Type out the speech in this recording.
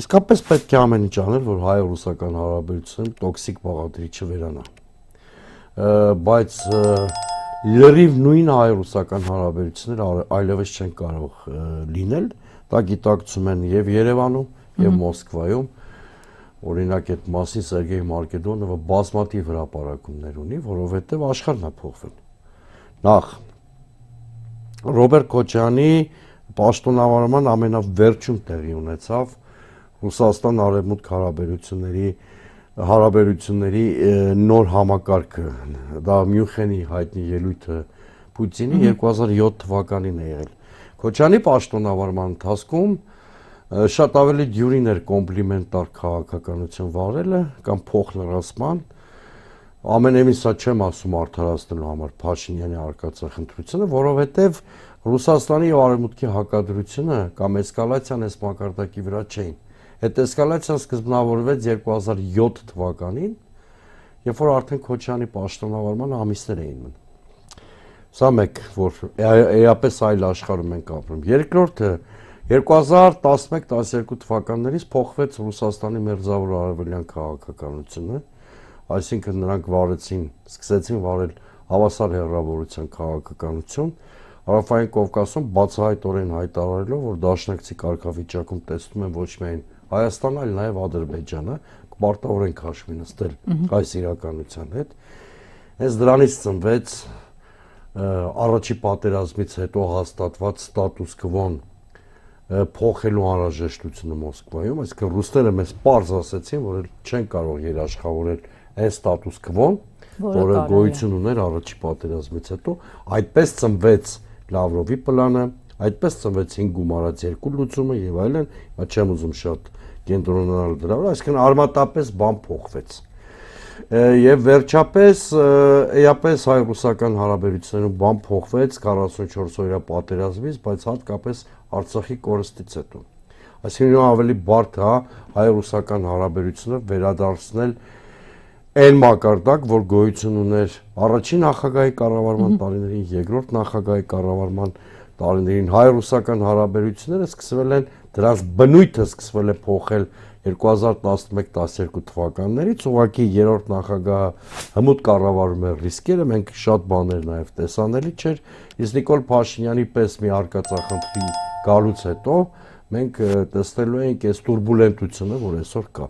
իսկապես պետք է ամեն ինչ անել, որ հայ-ռուսական հարաբերությունները տոքսիկ բաղադրի չվերանա։ Բայց լրիվ նույն հայ-ռուսական հարաբերությունները այլևս չեն կարող լինել, դա գիտակցում են եւ Երևանում, եւ Մոսկվայում։ Օրինակ այդ մասին Սերգեյ Մարկեդոնովը բազմաթիվ հրապարակումներ ունի, որովհետեւ աշխարհն է փոխվել։ Նախ Ռոբերտ Քոչյանի պաշտոնավարման ամենավերջում տեղի ունեցավ Ռուսաստան արևմուտք հարաբերությունների նոր համակարգը, դա Մյունխենի հայտնի ելույթը Պուտինի 2007 թվականին է եղել։ Քոչյանի պաշտոնավարման ընթացքում շատ ավելի դյուրին էր կոմպլիմենտար քաղաքականություն վարելը կամ փոխլրացման, ամենևին սա չեմ ասում արդարացնելու համար Փաշինյանի արկածախնդրությունը, որովհետև Ռուսաստանի եւ Արևմուտքի հակադրությունը կամ էսկալացիան այս մակարդակի վրա չէին։ Այդ էսկալացիան սկզբնավորվեց 2007 թվականին, երբ որ արդեն Քոչյանի պաշտոնավարման ամիսներ էին մնում։ Սա մեկ, որ էապես այլ աշխարհում ենք ապրում։ Երկրորդը 2011-12 թվականներից փոխվեց Ռուսաստանի մերձավոր արևելյան քաղաքականությունը, այսինքն նրանք սկսեցին վարել հավասար հեռավորության քաղաքականություն, Հարավային Կովկասում բացահայտորեն հայտարարելով, որ դաշնակցի կարգավիճակում տեսնում են ոչ միայն Հայաստանը, այլ նաև Ադրբեջանը, կպարտավորեն քաշվի նստել այս իրականության հետ։ Հենց դրանից ծնվեց առաջի պատերազմից հետո հաստատված ստատուս քվոն փոխելու անհրաժեշտությունը Մոսկվայում, այսինքն ռուսները մեզ պարզ ասեցին, որ չեն կարող երաշխավորել այն ստատուս քվոն, որը գոյություն ուներ առաջի պատերազմից հետո, այդպես ծնվեց Լավրովի պլանը, այդպես ծնվեց 5 գումարած 2 լուծումը եւ այլն, բայց չեմ ուզում շատ կենտրոնանալ դրա վրա, այսինքն արմատապես բան փոխվեց։ Եվ վերջապես էապես հայ-ռուսական հարաբերություններում բան փոխվեց 44 օրյա պատերազմից, բայց հատկապես Արցախի կորստից հետո։ Այսինքն ավելի բարդ է հայ-ռուսական հարաբերությունները վերադարձնել այն մակարդակ, որ գոյություն ուներ առաջին նախագահի կառավարման տարիներին, երկրորդ նախագահի կառավարման տարիներին հայ-ռուսական հարաբերությունները սկսվել են, դրանց բնույթը սկսվել է փոխել 2011-12 թվականներից, ուղղակի երրորդ նախագահը հմուտ կառավարում էր ռիսկերը, մենք շատ բաներ նաև տեսանելի չէր, իսկ Նիկոլ Փաշինյանի պես մի արկածախնդրի գալուց հետո մենք տեսնելու ենք այս տուրբուլենտությունը, որ այսօր կա։